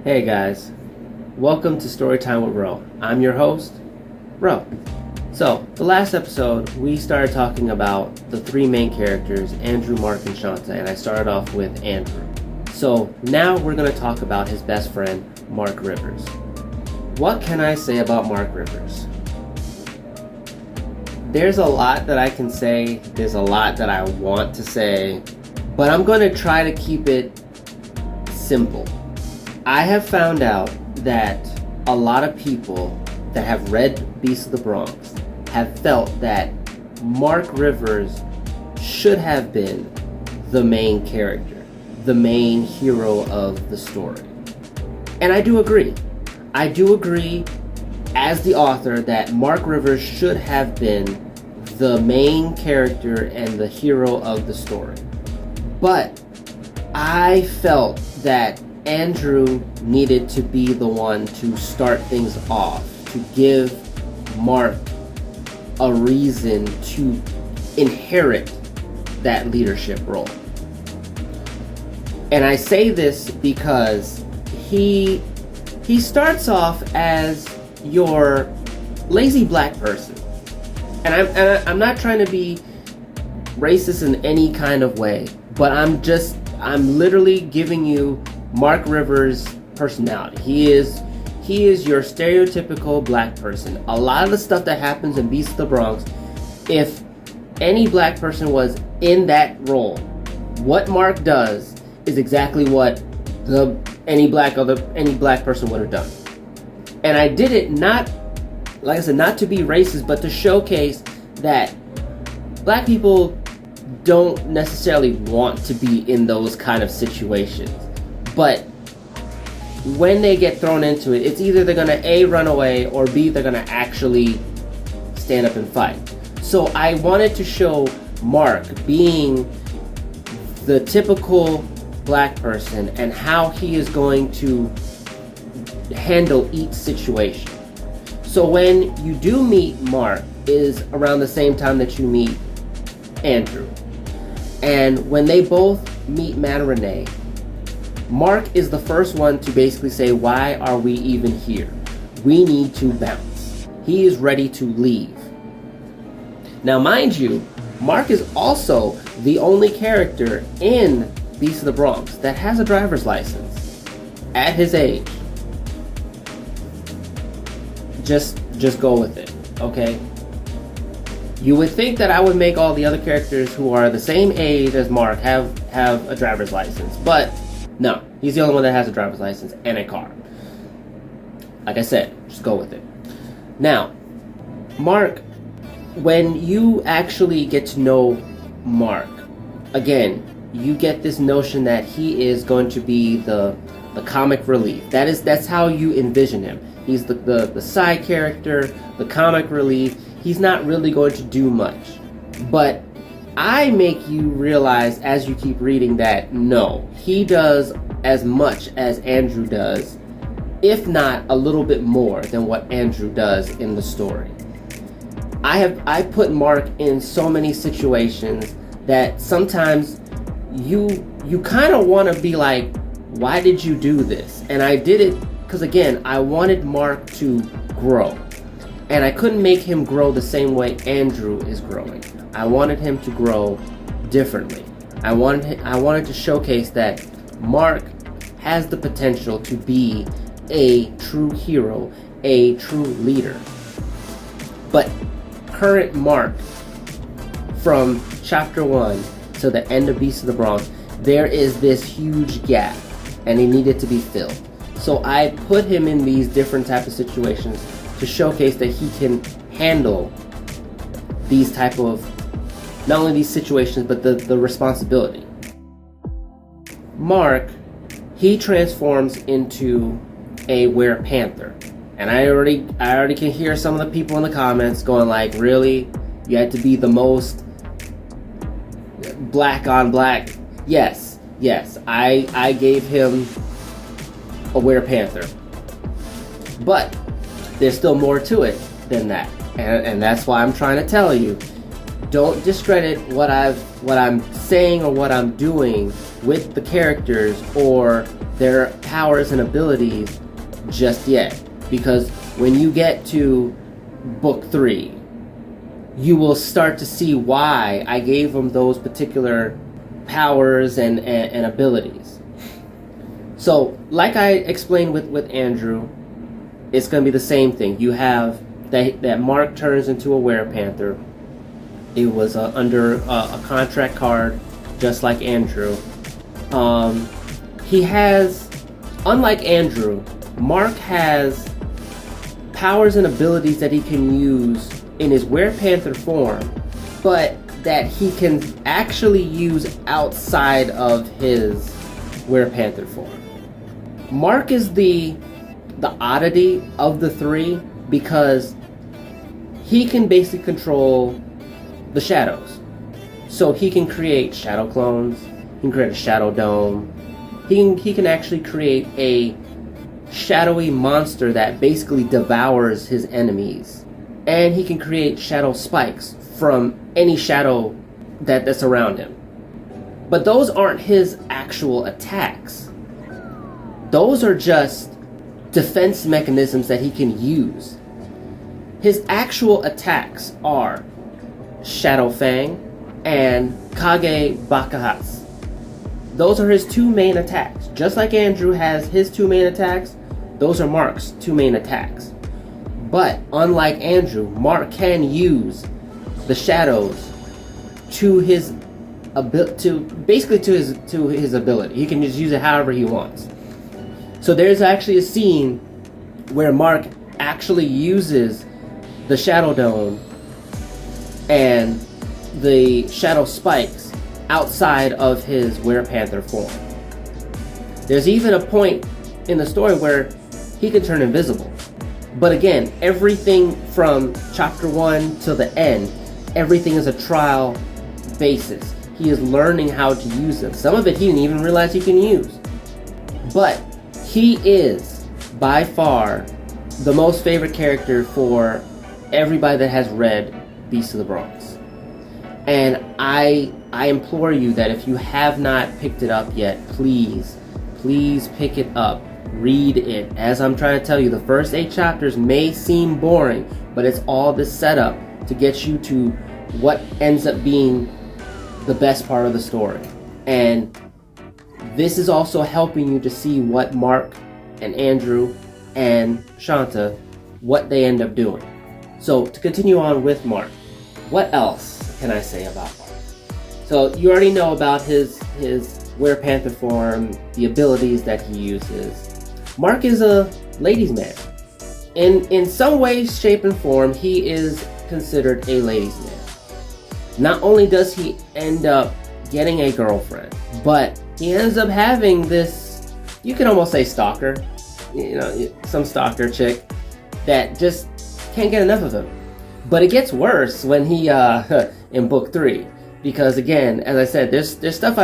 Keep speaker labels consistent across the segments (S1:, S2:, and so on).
S1: Hey guys, welcome to Storytime with Ro. I'm your host, Ro. So, the last episode, we started talking about the three main characters, Andrew, Mark, and Shanta, and I started off with Andrew. So, now we're going to talk about his best friend, Mark Rivers. What can I say about Mark Rivers? There's a lot that I can say, there's a lot that I want to say, but I'm going to try to keep it simple. I have found out that a lot of people that have read Beast of the Bronx have felt that Mark Rivers should have been the main character, the main hero of the story. And I do agree. I do agree as the author that Mark Rivers should have been the main character and the hero of the story. But I felt that Andrew needed to be the one to start things off, to give Mark a reason to inherit that leadership role. And I say this because he starts off as your lazy black person. And I'm not trying to be racist in any kind of way, but I'm literally giving you Mark Rivers' personality. He is your stereotypical black person. A lot of the stuff that happens in Beast of the Bronx, if any black person was in that role, what Mark does is exactly what any black person would have done. And I did it not, like I said, not to be racist, but to showcase that black people don't necessarily want to be in those kind of situations. But when they get thrown into it, it's either they're going to A, run away, or B, they're going to actually stand up and fight. So I wanted to show Mark being the typical black person and how he is going to handle each situation. So when you do meet Mark is around the same time that you meet Andrew. And when they both meet Matt and Renee, Mark is the first one to basically say, why are we even here? We need to bounce. He is ready to leave. Now, mind you, Mark is also the only character in Beast of the Bronx that has a driver's license at his age. Just go with it, okay? You would think that I would make all the other characters who are the same age as Mark have a driver's license, but no, he's the only one that has a driver's license and a car. Like I said, just go with it. Now, Mark, when you actually get to know Mark, again, you get this notion that he is going to be the comic relief. That's how you envision him. He's the side character, the comic relief. He's not really going to do much. But I make you realize as you keep reading that no, he does as much as Andrew does, if not a little bit more than what Andrew does in the story. I put Mark in so many situations that sometimes you kind of want to be like, why did you do this? And I did it because, again, I wanted Mark to grow. And I couldn't make him grow the same way Andrew is growing. I wanted him to grow differently. I wanted to showcase that Mark has the potential to be a true hero, a true leader. But current Mark, from chapter 1 to the end of Beast of the Bronx, there is this huge gap, and it needed to be filled. So I put him in these different types of situations to showcase that he can handle these type of, not only these situations, but the responsibility. Mark, he transforms into a were-panther. And I already can hear some of the people in the comments going like, really? You had to be the most black on black? Yes, I gave him a were-panther. But there's still more to it than that. And that's why I'm trying to tell you, don't discredit what I'm saying or what I'm doing with the characters, or their powers and abilities just yet. Because when you get to book 3, you will start to see why I gave them those particular powers and abilities. So, like I explained with Andrew, it's going to be the same thing. You have that Mark turns into a werepanther. It was under a contract card, just like Andrew. He has, unlike Andrew, Mark has powers and abilities that he can use in his werepanther form, but that he can actually use outside of his werepanther form. Mark is the oddity of the 3 because he can basically control the shadows. So he can create shadow clones, he can create a shadow dome, he can actually create a shadowy monster that basically devours his enemies. And he can create shadow spikes from any shadow that's around him. But those aren't his actual attacks. Those are just defense mechanisms that he can use. His actual attacks are Shadow Fang and Kage Bakahatsu. Those are his 2 main attacks. Just like Andrew has his 2 main attacks, those are Mark's 2 main attacks. But unlike Andrew, Mark can use the shadows to his ability. He can just use it however he wants. So there's actually a scene where Mark actually uses the Shadow Dome and the Shadow Spikes outside of his werepanther form. There's even a point in the story where he can turn invisible. But again, everything from chapter 1 to the end, everything is a trial basis. He is learning how to use them. Some of it he didn't even realize he can use. But he is, by far, the most favorite character for everybody that has read Beasts of the Bronx. And I implore you that if you have not picked it up yet, please pick it up. Read it. As I'm trying to tell you, the first 8 chapters may seem boring, but it's all this setup to get you to what ends up being the best part of the story. And this is also helping you to see what Mark and Andrew and Shanta, what they end up doing. So to continue on with Mark, what else can I say about Mark? So you already know about his werepanther form, the abilities that he uses. Mark is a ladies' man. In some way, shape, and form, he is considered a ladies' man. Not only does he end up getting a girlfriend, but he ends up having this, you can almost say stalker, some stalker chick that just can't get enough of him. But it gets worse when he, in book 3, because again, as I said, there's stuff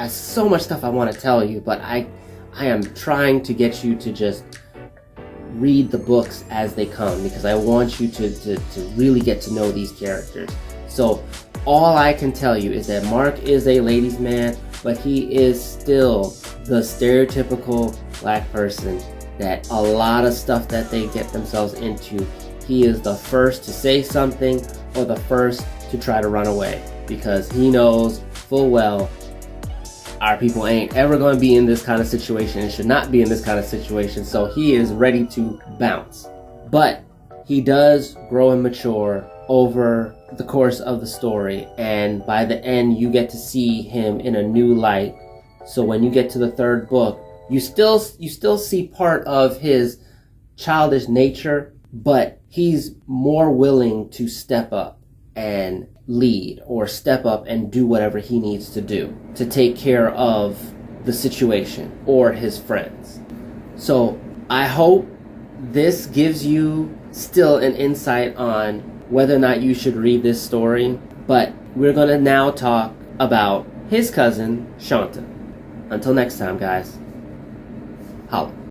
S1: so much stuff I want to tell you, but I am trying to get you to just read the books as they come, because I want you to really get to know these characters. So all I can tell you is that Mark is a ladies' man, but he is still the stereotypical black person that a lot of stuff that they get themselves into, he is the first to say something or the first to try to run away, because he knows full well our people ain't ever going to be in this kind of situation and should not be in this kind of situation, so he is ready to bounce. But he does grow and mature over the course of the story, and by the end you get to see him in a new light. So when you get to the 3rd book, you still see part of his childish nature, but he's more willing to step up and lead, or step up and do whatever he needs to do to take care of the situation or his friends. So I hope this gives you still an insight on whether or not you should read this story, but we're going to now talk about his cousin, Shanta. Until next time, guys. Holla.